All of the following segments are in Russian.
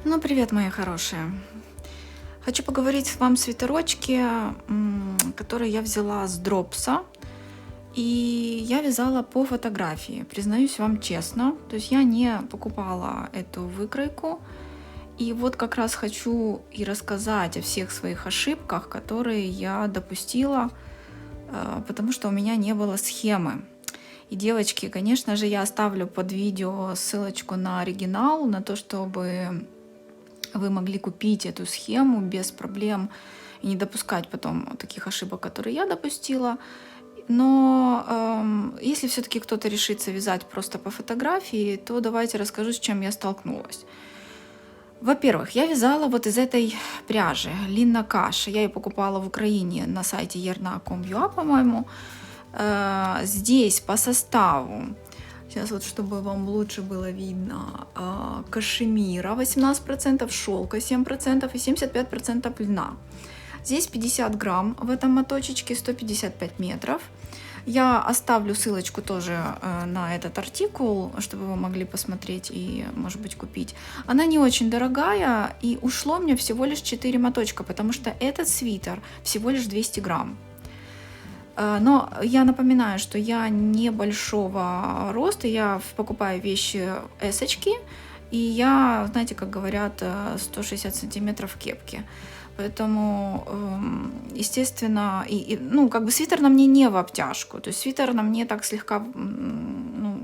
Ну, привет, мои хорошие. Хочу поговорить с вам о свитерочке, который я взяла с дропса. И я вязала по фотографии, признаюсь вам честно. То есть я не покупала эту выкройку. И вот как раз хочу и рассказать о всех своих ошибках, которые я допустила, потому что у меня не было схемы. И, девочки, конечно же, я оставлю под видео ссылочку на оригинал, на то, чтобы вы могли купить эту схему без проблем и не допускать потом таких ошибок, которые я допустила. Но если все-таки кто-то решится вязать просто по фотографии, то давайте расскажу, с чем я столкнулась. Во-первых, я вязала вот из этой пряжи Линна Каш. Я ее покупала в Украине на сайте yerna.com.ua, по-моему. Здесь по составу, сейчас вот, чтобы вам лучше было видно, кашемира 18%, шелка 7% и 75% льна. Здесь 50 грамм в этом моточечке, 155 метров. Я оставлю ссылочку тоже на этот артикул, чтобы вы могли посмотреть и, может быть, купить. Она не очень дорогая, и ушло мне всего лишь 4 моточка, потому что этот свитер всего лишь 200 грамм. Но я напоминаю, что я небольшого роста, я покупаю вещи эсочки, и я, знаете, как говорят, 160 сантиметров в кепке. Поэтому, естественно, ну, как бы свитер на мне не в обтяжку, то есть свитер на мне так слегка, ну,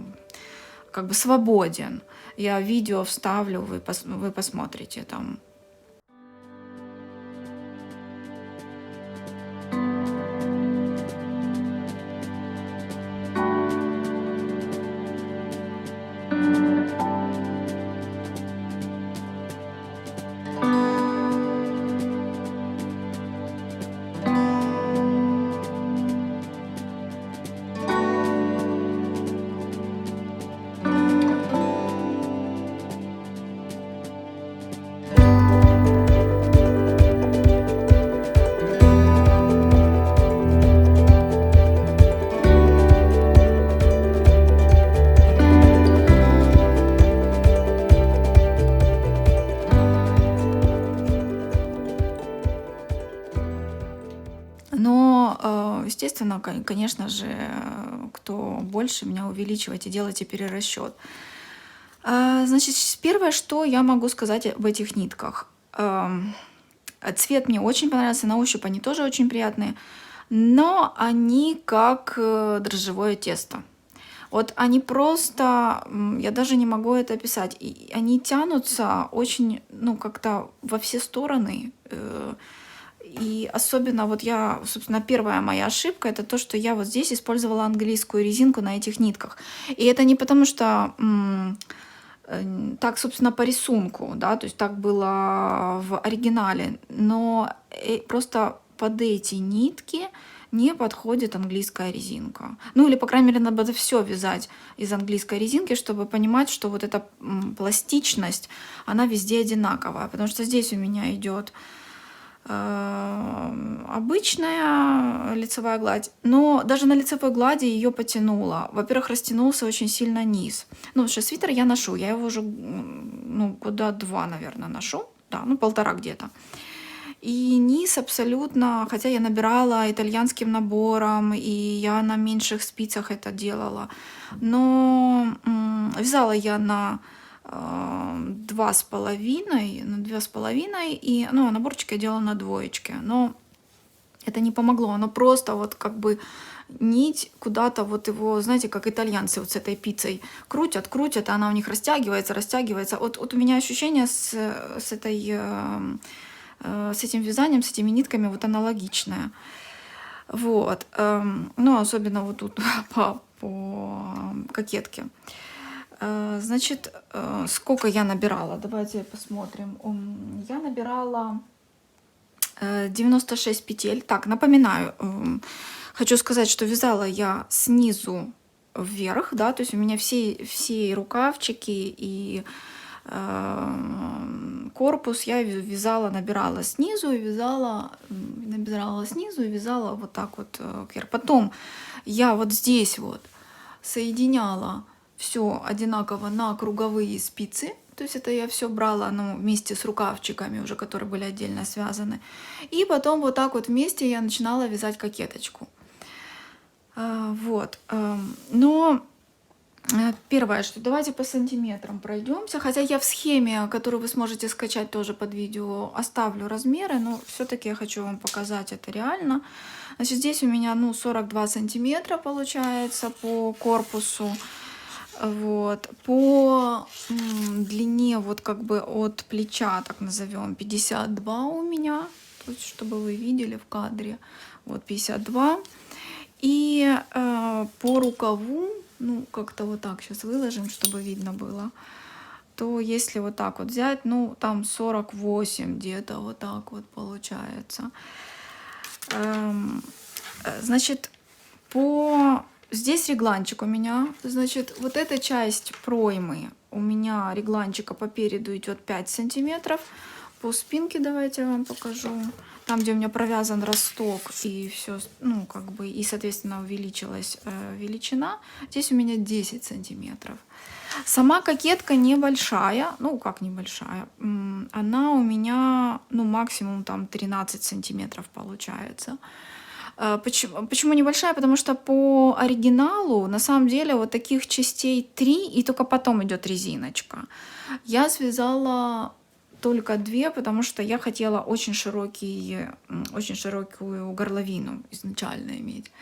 как бы свободен. Я видео вставлю, вы посмотрите там. Но, естественно, конечно же, кто больше меня увеличивайте, делайте перерасчет. Значит, первое, что я могу сказать об этих нитках. Цвет мне очень понравился, на ощупь они тоже очень приятные, но они как дрожжевое тесто. Вот они просто, я даже не могу это описать, и они тянутся очень, ну, как-то во все стороны. И особенно вот я, собственно, первая моя ошибка, это то, что я вот здесь использовала английскую резинку на этих нитках. И это не потому, что так, собственно, по рисунку, да, то есть так было в оригинале, но просто под эти нитки не подходит английская резинка. Ну или, по крайней мере, надо все вязать из английской резинки, чтобы понимать, что вот эта пластичность, она везде одинаковая. Потому что здесь у меня идет обычная лицевая гладь, но даже на лицевой глади ее потянуло. Во-первых, растянулся очень сильно низ. Ну, потому что свитер я ношу, я его уже, ну, года 2, наверное, ношу, да, ну, 1,5 где-то. И низ абсолютно, хотя я набирала итальянским набором, и я на меньших спицах это делала, но вязала я на 2,5, и, ну, наборчик я делала на 2. Но это не помогло, оно просто вот как бы нить куда-то вот его, знаете, как итальянцы вот с этой пиццей крутят, крутят, а она у них растягивается, растягивается. Вот у меня ощущение с этим вязанием, с этими нитками вот аналогичное. Вот. Ну, особенно вот тут по кокетке. Значит, сколько я набирала? Давайте посмотрим. Я набирала 96 петель. Так, напоминаю, хочу сказать, что вязала я снизу вверх, да, то есть у меня все рукавчики и корпус я вязала, набирала снизу и набирала снизу и вязала вот так вот вверх. Потом я вот здесь вот соединяла все одинаково на круговые спицы, То есть это я все брала, ну, вместе с рукавчиками уже, которые были отдельно связаны. И потом вот так вот вместе я начинала вязать кокеточку. Вот. Но первое, что давайте по сантиметрам пройдемся. Хотя я в схеме, которую вы сможете скачать тоже под видео, оставлю размеры, но все-таки я хочу вам показать это реально. Значит, здесь у меня, ну, 42 сантиметра получается по корпусу. Вот. По длине, вот как бы от плеча, так назовем, 52 у меня. То есть, чтобы вы видели в кадре. Вот 52. И по рукаву, ну, как-то вот так сейчас выложим, чтобы видно было, то если вот так вот взять, ну, там 48 где-то вот так вот получается. Значит, здесь регланчик у меня, значит, вот эта часть проймы у меня регланчика по переду идет 5 сантиметров. По спинке давайте я вам покажу. Там, где у меня провязан росток и все, ну, как бы, и, соответственно, увеличилась величина, здесь у меня 10 сантиметров. Сама кокетка небольшая, ну, как небольшая, она у меня, ну, максимум там 13 сантиметров получается. Почему небольшая? Потому что по оригиналу на самом деле вот таких частей 3, и только потом идет резиночка. Я связала только 2, потому что я хотела очень широкую горловину изначально иметь.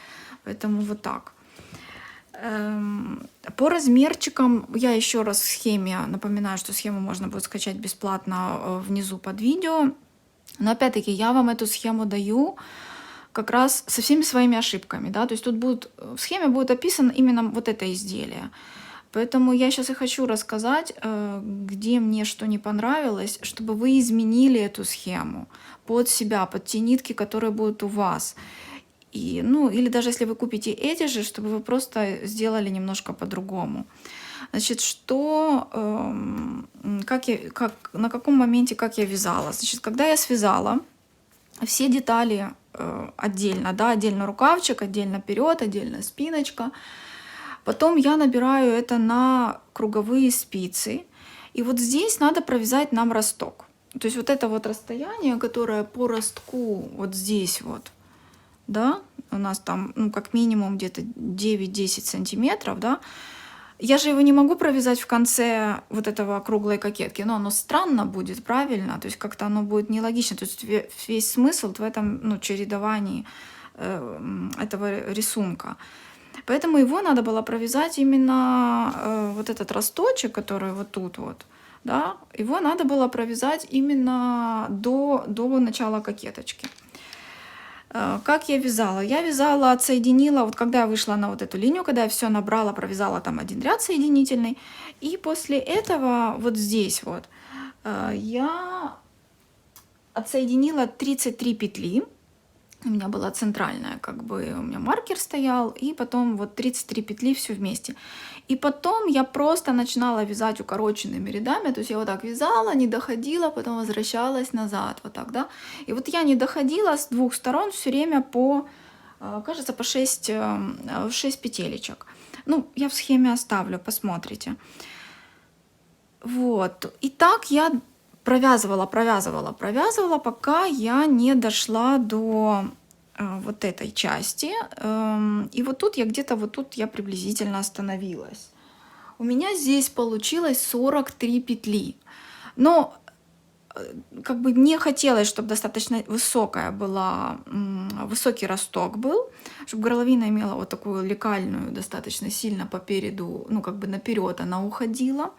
Поэтому вот так. По размерчикам, я еще раз в схеме, напоминаю, что схему можно будет скачать бесплатно внизу под видео. Но опять-таки я вам эту схему даю как раз со всеми своими ошибками, да, то есть тут в схеме будет описано именно вот это изделие. Поэтому я сейчас и хочу рассказать, где мне что не понравилось, чтобы вы изменили эту схему под себя, под те нитки, которые будут у вас. И, ну, или даже если вы купите эти же, чтобы вы просто сделали немножко по-другому. Значит, на каком моменте, как я вязала? Значит, когда я связала, все детали отдельно, да, отдельно рукавчик, отдельно вперед, отдельно спиночка. Потом я набираю это на круговые спицы. И вот здесь надо провязать нам росток. То есть вот это вот расстояние, которое по ростку вот здесь вот, да, у нас там, ну, как минимум где-то 9-10 сантиметров, да, я же его не могу провязать в конце вот этого круглой кокетки, но оно странно будет, правильно? То есть как-то оно будет нелогично. То есть весь смысл в этом, ну, чередовании этого рисунка. Поэтому его надо было провязать именно вот этот росточек, который вот тут вот, да, его надо было провязать именно до начала кокеточки. Как я вязала? Я вязала, отсоединила, вот когда я вышла на вот эту линию, когда я все набрала, провязала там один ряд соединительный, и после этого вот здесь вот я отсоединила 33 петли. У меня была центральная, как бы у меня маркер стоял, и потом вот 33 петли все вместе. И потом я просто начинала вязать укороченными рядами, то есть я вот так вязала, не доходила, потом возвращалась назад, вот так, да. И вот я не доходила с двух сторон все время кажется, по 6 петелечек. Ну, я в схеме оставлю, посмотрите. Вот, и так я провязывала, пока я не дошла до вот этой части. И вот тут я где-то, вот тут я приблизительно остановилась. У меня здесь получилось 43 петли. Но как бы мне хотелось, чтобы достаточно высокий росток был, чтобы горловина имела вот такую лекальную, достаточно сильно по переду, ну как бы наперед она уходила.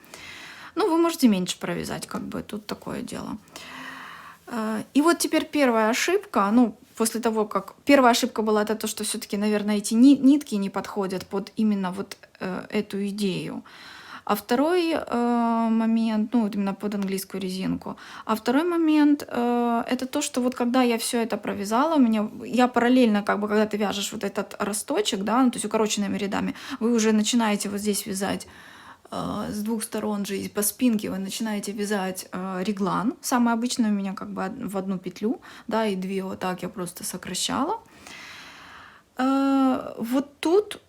Ну, вы можете меньше провязать, как бы, тут такое дело. И вот теперь первая ошибка, ну, после того, как... Первая ошибка была это то, что все-таки, наверное, эти нитки не подходят под именно вот эту идею. А второй момент, ну, вот именно под английскую резинку. А второй момент, это то, что вот когда я все это провязала, я параллельно, как бы, когда ты вяжешь вот этот росточек, да, ну, то есть укороченными рядами, вы уже начинаете вот здесь вязать с двух сторон же, и по спинке вы начинаете вязать реглан. Самый обычный у меня как бы в одну петлю, да, и 2 вот так я просто сокращала. Вот тут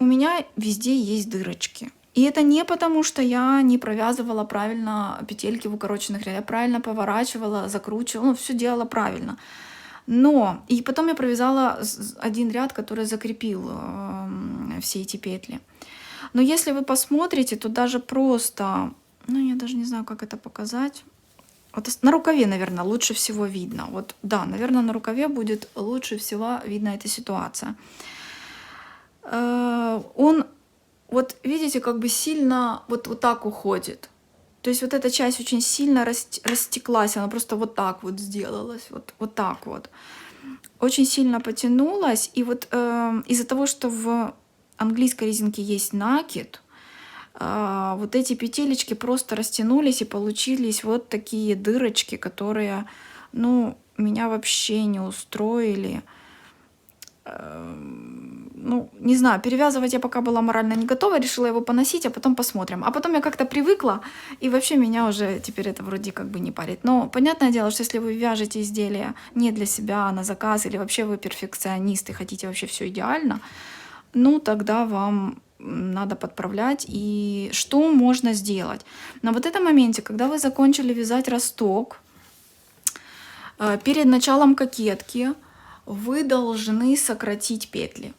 у меня везде есть дырочки. И это не потому, что я не провязывала правильно петельки в укороченных рядах. Я правильно поворачивала, закручивала, ну, все делала правильно. Но и потом я провязала один ряд, который закрепил все эти петли. Но если вы посмотрите, то даже просто, ну, я даже не знаю, как это показать. Вот на рукаве, наверное, лучше всего видно. Вот, да, наверное, на рукаве будет лучше всего видна эта ситуация. Он, вот видите, как бы сильно вот так уходит. То есть вот эта часть очень сильно растеклась, она просто вот так вот сделалась, вот так вот. Очень сильно потянулась, и вот из-за того, что в английской резинке есть накид, вот эти петелечки просто растянулись и получились вот такие дырочки, которые, ну, меня вообще не устроили. Ну, не знаю, перевязывать я пока была морально не готова, решила его поносить, а потом посмотрим. А потом я как-то привыкла, и вообще меня уже теперь это вроде как бы не парит. Но понятное дело, что если вы вяжете изделия не для себя, а на заказ, или вообще вы перфекционист и хотите вообще все идеально, ну, тогда вам надо подправлять. И что можно сделать? На вот этом моменте, когда вы закончили вязать росток, перед началом кокетки вы должны сократить петли.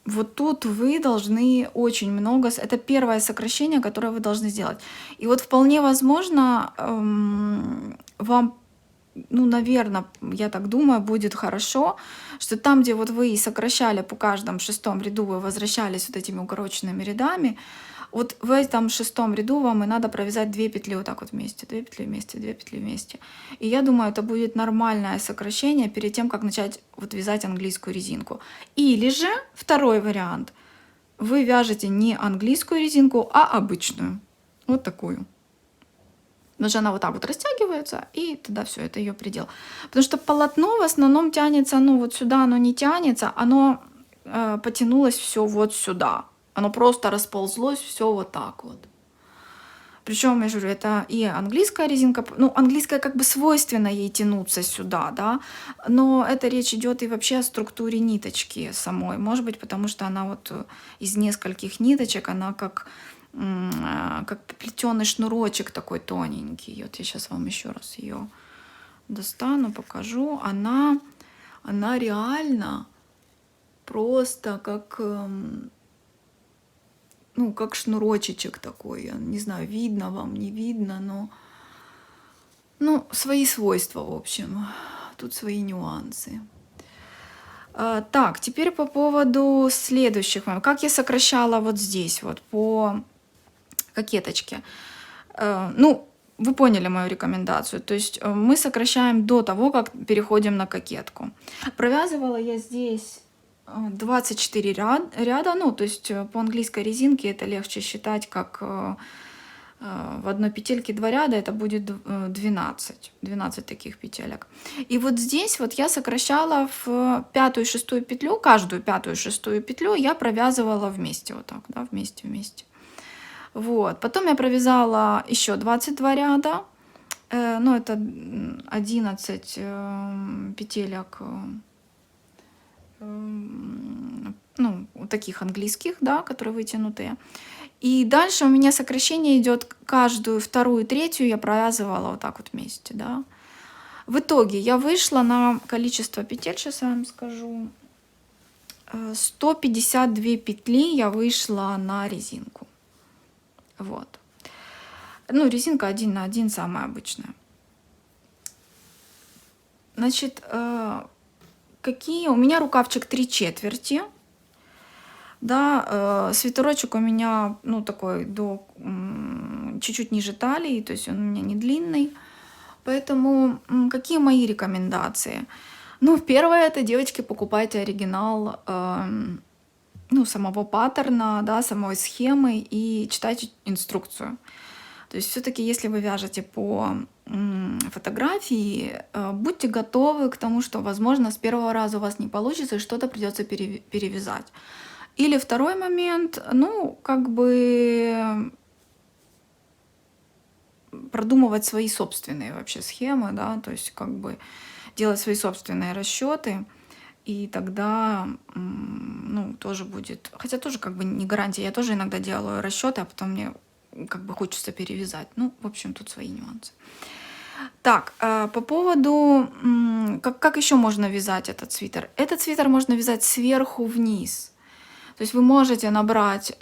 Вот тут вы должны очень много... Это первое сокращение, которое вы должны сделать. И вот вполне возможно, вам, ну, наверное, я так думаю, будет хорошо, что там, где вот вы сокращали по каждому шестом ряду, вы возвращались вот этими укороченными рядами, вот в этом шестом ряду вам и надо провязать 2 петли вот так вот вместе, 2 петли вместе, 2 петли вместе. И я думаю, это будет нормальное сокращение перед тем, как начать вот вязать английскую резинку. Или же второй вариант. Вы вяжете не английскую резинку, а обычную. Вот такую. Потому что она вот так вот растягивается, и тогда все, это ее предел. Потому что полотно в основном тянется, ну вот сюда оно не тянется, оно потянулось все вот сюда. Оно просто расползлось все вот так вот. Причем, я же говорю, это и английская резинка, ну, английская как бы свойственно ей тянуться сюда, да, но это речь идет и вообще о структуре ниточки самой. Может быть, потому что она вот из нескольких ниточек, она как плетеный шнурочек такой тоненький. Вот я сейчас вам еще раз ее достану, покажу. Она реально просто как, ну, как шнурочечек такой. Я не знаю, видно вам, не видно, но, ну, свои свойства, в общем. Тут свои нюансы. Так, теперь по поводу следующих. Как я сокращала вот здесь, вот по кокеточке. Ну, вы поняли мою рекомендацию. То есть мы сокращаем до того, как переходим на кокетку. Провязывала я здесь 24 ряда. Ну, то есть по английской резинке это легче считать, как в одной петельке 2 ряда, это будет 12 таких петелек. И вот здесь вот я сокращала в пятую и шестую петлю, каждую пятую и шестую петлю я провязывала вместе, вот так, да, вместе. Вот. Потом я провязала еще 22 ряда, ну, это 11 петелек, ну, таких английских, да, которые вытянутые. И дальше у меня сокращение идет каждую вторую, третью я провязывала вот так вот вместе, да. В итоге я вышла на количество петель, сейчас я вам скажу, 152 петли я вышла на резинку. Вот. Ну, резинка 1 на 1 самая обычная. Значит, какие? У меня рукавчик 3/4. Да, свитерочек у меня, ну, такой до чуть-чуть ниже талии, то есть он у меня не длинный. Поэтому какие мои рекомендации? Ну, первое, это, девочки, покупайте оригинал, ну, самого паттерна, да, самой схемы и читайте инструкцию. То есть все-таки, если вы вяжете по фотографии, будьте готовы к тому, что, возможно, с первого раза у вас не получится и что-то придется перевязать. Или второй момент, ну, как бы продумывать свои собственные вообще схемы, да, то есть как бы делать свои собственные расчеты. и тогда, ну, тоже будет, хотя тоже как бы не гарантия, я тоже иногда делаю расчеты, а потом мне как бы хочется перевязать. Ну, в общем, тут свои нюансы. Так, по поводу, как еще можно вязать этот свитер? Этот свитер можно вязать сверху вниз. То есть вы можете набрать,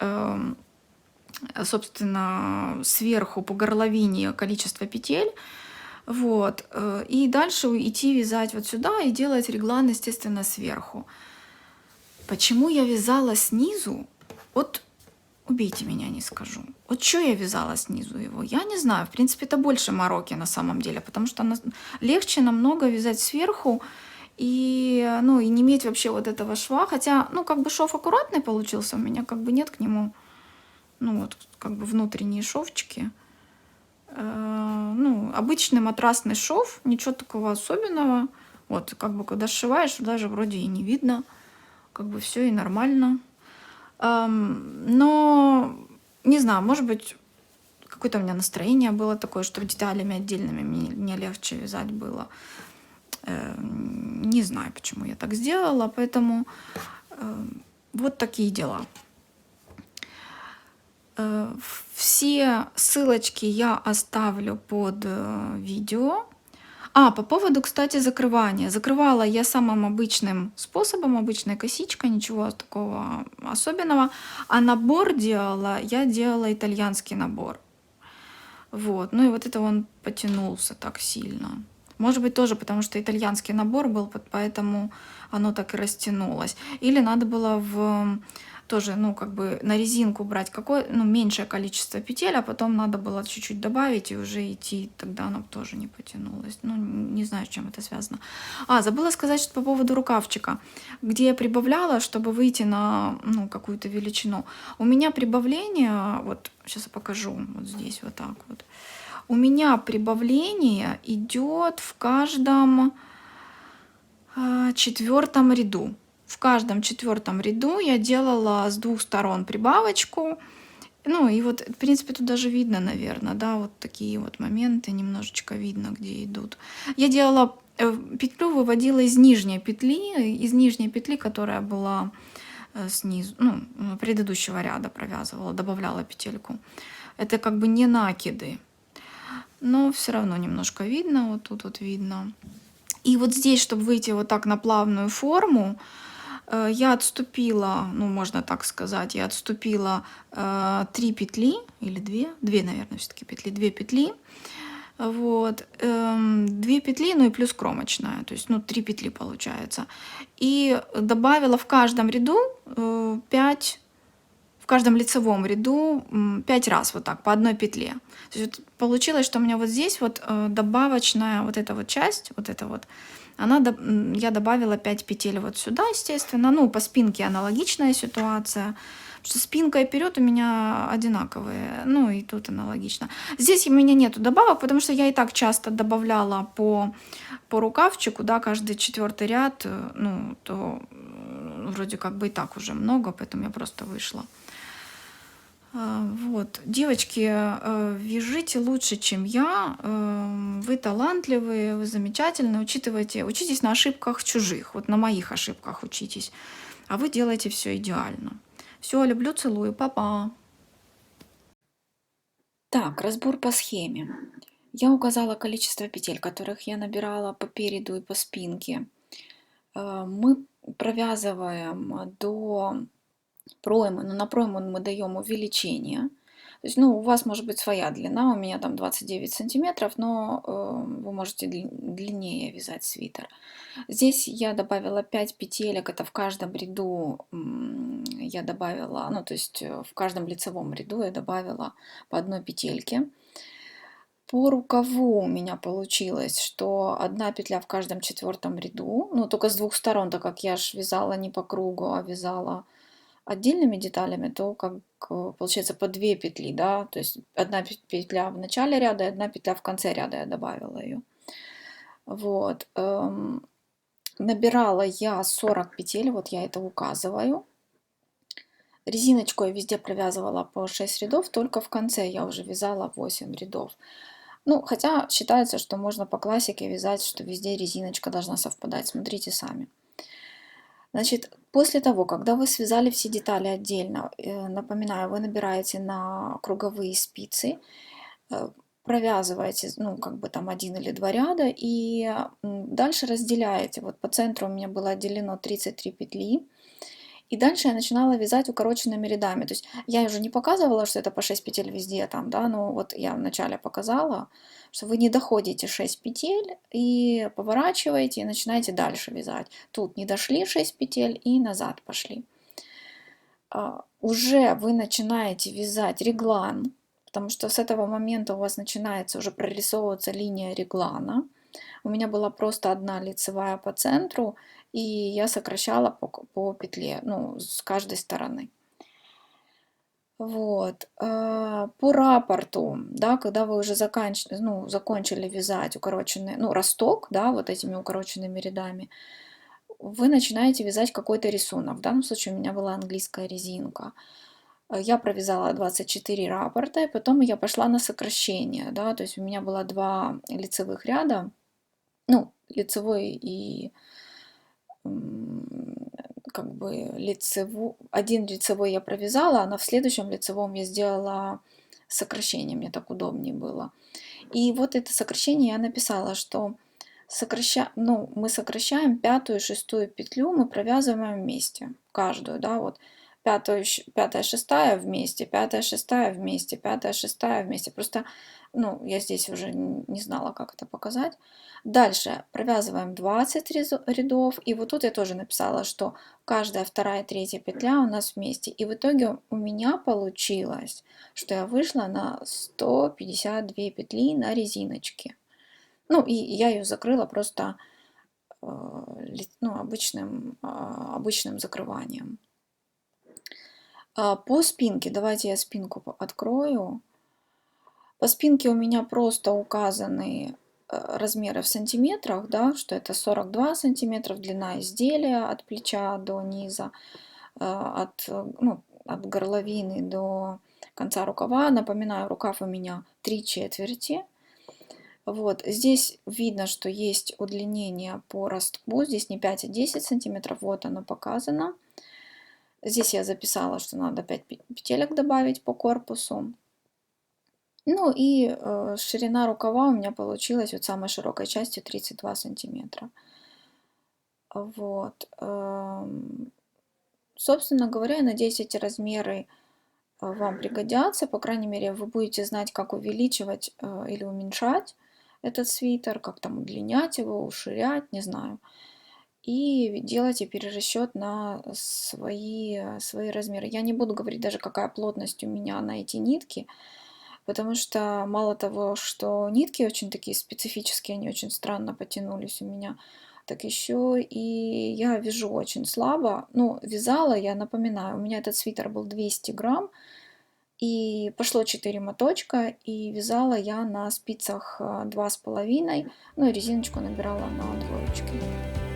собственно, сверху по горловине количество петель, вот, и дальше идти вязать вот сюда и делать реглан, естественно, сверху. Почему я вязала снизу? Вот убейте меня, не скажу. Вот что я вязала снизу его? Я не знаю. В принципе, это больше мороки на самом деле, потому что легче намного вязать сверху и, ну, и не иметь вообще вот этого шва. Хотя, ну, как бы шов аккуратный получился, у меня как бы нет к нему, ну, вот, как бы внутренние шовчики. Ну, обычный матрасный шов, ничего такого особенного. Вот, как бы, когда сшиваешь, даже вроде и не видно. Как бы все и нормально. Но, не знаю, может быть, какое-то у меня настроение было такое, что деталями отдельными мне легче вязать было. Не знаю, почему я так сделала, поэтому вот такие дела. Все ссылочки я оставлю под видео. По поводу, кстати, закрывания. Закрывала я самым обычным способом, обычной косичкой, ничего такого особенного. А набор я делала итальянский набор. Вот. Ну и вот это он потянулся так сильно. Может быть, тоже потому, что итальянский набор был, поэтому оно так и растянулось. Или надо было тоже, ну, как бы на резинку брать меньшее количество петель, а потом надо было чуть-чуть добавить и уже идти, тогда оно тоже не потянулось. Ну, не знаю, с чем это связано. Забыла сказать, что по поводу рукавчика, где я прибавляла, чтобы выйти на, ну, какую-то величину. У меня прибавление, вот сейчас я покажу, вот здесь вот так вот. У меня прибавление идет в каждом четвертом ряду. В каждом четвертом ряду я делала с двух сторон прибавочку. Ну и вот, в принципе, тут даже видно, наверное, да, вот такие вот моменты немножечко видно, где идут. Я делала петлю, выводила из нижней петли, которая была снизу, ну, предыдущего ряда провязывала, добавляла петельку. Это как бы не накиды, но все равно немножко видно, вот тут вот видно. И вот здесь, чтобы выйти вот так на плавную форму, я отступила, ну, можно так сказать, я отступила 3 петли, или 2, наверное, все-таки петли, 2 петли, вот, 2 петли, ну и плюс кромочная, то есть, ну, 3 петли получается. И добавила в каждом ряду 5, в каждом лицевом ряду 5 раз вот так, по одной петле. То есть вот получилось, что у меня вот здесь вот добавочная вот эта вот часть, вот эта вот, я добавила 5 петель вот сюда, естественно. Ну, по спинке аналогичная ситуация. Потому что спинка и вперед у меня одинаковые. Ну, и тут аналогично. Здесь у меня нету добавок, потому что я и так часто добавляла по рукавчику, да, каждый четвертый ряд, ну, то вроде как бы и так уже много, поэтому я просто вышла. Вот. Девочки, вяжите лучше, чем я. Вы талантливые, вы замечательные. Учитесь на ошибках чужих. Вот на моих ошибках учитесь. А вы делаете все идеально. Все, люблю, целую. Папа. Так, разбор по схеме. Я указала количество петель, которых я набирала по переду и по спинке. Мы провязываем до проймы, но на пройму мы даем увеличение. То есть, ну, у вас может быть своя длина, у меня там 29 сантиметров, но вы можете длиннее вязать свитер. Здесь я добавила 5 петелек, это в каждом ряду я добавила, ну, то есть в каждом лицевом ряду я добавила по одной петельке. По рукаву у меня получилось, что одна петля в каждом четвертом ряду, ну, только с двух сторон, так как я ж вязала не по кругу, а вязала отдельными деталями, то как получается по 2 петли, да, то есть одна петля в начале ряда и одна петля в конце ряда, я добавила ее. Вот. Набирала я 40 петель, вот я это указываю. Резиночку я везде провязывала по 6 рядов, только в конце я уже вязала 8 рядов. Ну, хотя считается, что можно по классике вязать, что везде резиночка должна совпадать. Смотрите сами. Значит, после того, когда вы связали все детали отдельно, напоминаю, вы набираете на круговые спицы, э, провязываете, ну, как бы там один или два ряда, и дальше разделяете. Вот по центру у меня было отделено 33 петли, и дальше я начинала вязать укороченными рядами. То есть я уже не показывала, что это по 6 петель везде там, да, но вот я вначале показала, что вы не доходите 6 петель и поворачиваете и начинаете дальше вязать. Тут не дошли 6 петель и назад пошли. Уже вы начинаете вязать реглан, потому что с этого момента у вас начинается уже прорисовываться линия реглана. У меня была просто одна лицевая по центру, и я сокращала по петле, ну, с каждой стороны. Вот. По раппорту, да, когда вы уже закончили вязать укороченный, ну, росток, да, вот этими укороченными рядами, вы начинаете вязать какой-то рисунок. В данном случае у меня была английская резинка. Я провязала 24 раппорта, и потом я пошла на сокращение, да, то есть у меня было два лицевых ряда, ну, лицевой и как бы один лицевой я провязала, а в следующем лицевом я сделала сокращение, мне так удобнее было. И вот это сокращение я написала, что мы сокращаем пятую и шестую петлю, мы провязываем вместе, каждую, да, вот пятая, шестая вместе, пятая, шестая вместе, пятая, шестая вместе. Просто, ну, я здесь уже не знала, как это показать. Дальше провязываем 20 рядов, и вот тут я тоже написала, что каждая вторая, третья петля у нас вместе. И в итоге у меня получилось, что я вышла на 152 петли на резиночке. Ну, и я ее закрыла просто ну, обычным закрыванием. По спинке, давайте я спинку открою. По спинке у меня просто указаны размеры в сантиметрах, да, что это 42 сантиметров длина изделия от плеча до низа, ну, от горловины до конца рукава. Напоминаю, рукав у меня 3/4. Вот, здесь видно, что есть удлинение по ростку, здесь не 5, а 10 сантиметров, вот оно показано. Здесь я записала, что надо 5 петелек добавить по корпусу. Ну и ширина рукава у меня получилась от самой широкой части 32 сантиметра. Вот. Собственно говоря, я надеюсь, эти размеры вам пригодятся. По крайней мере, вы будете знать, как увеличивать или уменьшать этот свитер, как там удлинять его, уширять, не знаю. И делайте перерасчет на свои размеры. Я не буду говорить даже, какая плотность у меня на эти нитки, потому что мало того, что нитки очень такие специфические, они очень странно потянулись у меня, так еще и я вяжу очень слабо. Ну, вязала, я напоминаю, у меня этот свитер был 200 грамм, и пошло 4 моточка, и вязала я на спицах 2,5, ну и резиночку набирала на двоечки.